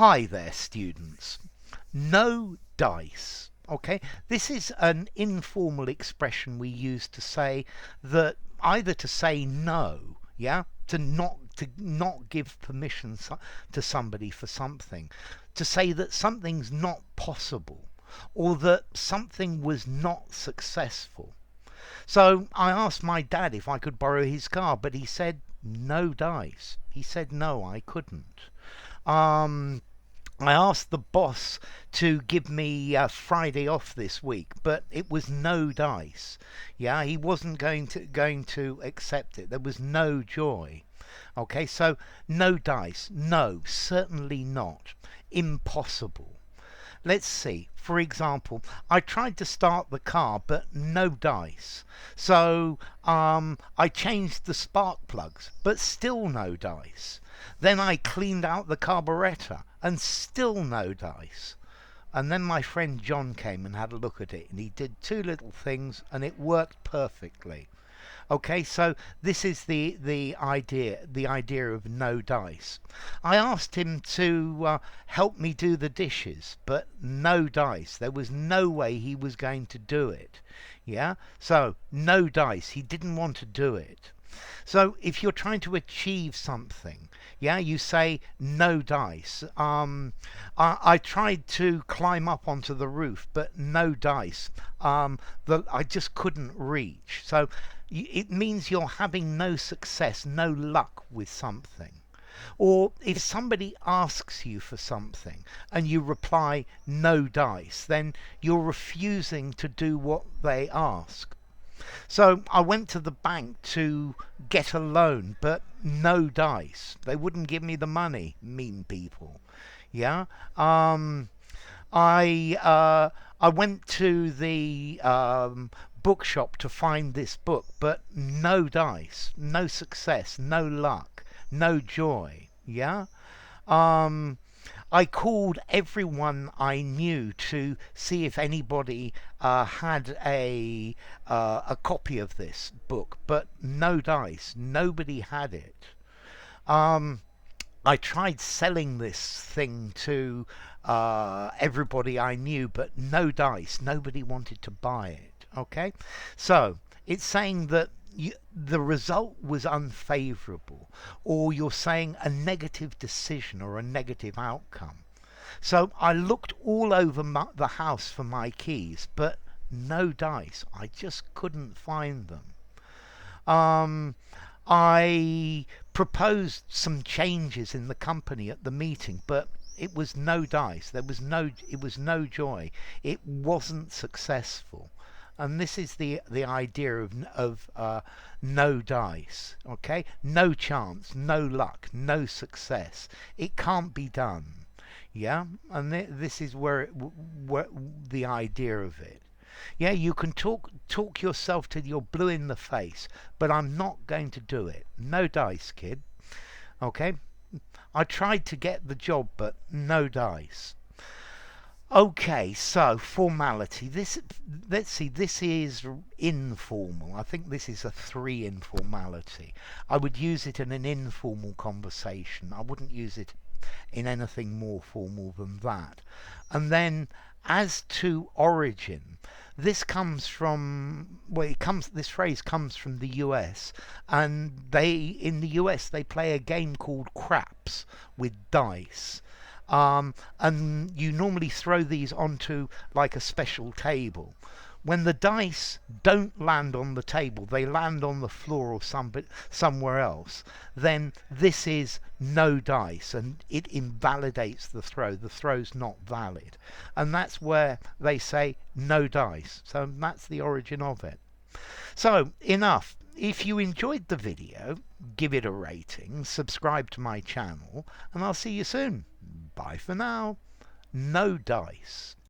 Hi there, students. No dice. Okay, this is an informal expression we use to say that either to say no, yeah, to not give permission to somebody for something, to say that something's not possible, or that something was not successful. So I asked my dad if I could borrow his car, but he said no dice. He said no, I couldn't. Um, I asked the boss to give me Friday off this week, but it was no dice. Yeah, he wasn't going to accept it. There was no joy. Okay, so no dice. No, certainly not. Impossible. Let's see. For example, I tried to start the car, but no dice. So I changed the spark plugs, but still no dice. Then I cleaned out the carburetor, and still no dice. And then my friend John came and had a look at it, and he did two little things, and it worked perfectly. Okay, so this is the idea of no dice. I asked him to help me do the dishes, but no dice. There was no way he was going to do it. Yeah, so no dice. He didn't want to do it. So if you're trying to achieve something, yeah, you say no dice. I tried to climb up onto the roof, but no dice. I just couldn't reach. So it means you're having no success, no luck with something. Or if somebody asks you for something and you reply no dice, then you're refusing to do what they ask. So I went to the bank to get a loan, but no dice. They wouldn't give me the money, mean people. Yeah. I went to the bookshop to find this book, but no dice, no success, no luck, no joy. Yeah. Um, I called everyone I knew to see if anybody had a copy of this book, but no dice. Nobody had it. Um, I tried selling this thing to everybody I knew, but no dice. Nobody wanted to buy it. Okay, so it's saying that the result was unfavorable, or you're saying a negative decision or a negative outcome. So I looked all over the house for my keys, but no dice. I just couldn't find them. Um, I proposed some changes in the company at the meeting, but it was no dice. It was no joy. It wasn't successful. And this is the idea of no dice. Okay, no chance, no luck, no success. It can't be done. Yeah, and this is where the idea of it. Yeah, you can talk yourself till you're blue in the face, but I'm not going to do it. No dice, kid. Okay, I tried to get the job, but no dice. Okay, so formality. Let's see. This is informal. I think this is a 3 informality. I would use it in an informal conversation. I wouldn't use it in anything more formal than that. And then, as to origin, this comes from this phrase comes from the US, and in the US they play a game called craps with dice. And you normally throw these onto like a special table. When the dice don't land on the table, they land on the floor or somewhere else, then this is no dice and it invalidates the throw. The throw's not valid. And that's where they say no dice. So that's the origin of it. So enough. If you enjoyed the video, give it a rating, subscribe to my channel, and I'll see you soon. Bye for now. No dice.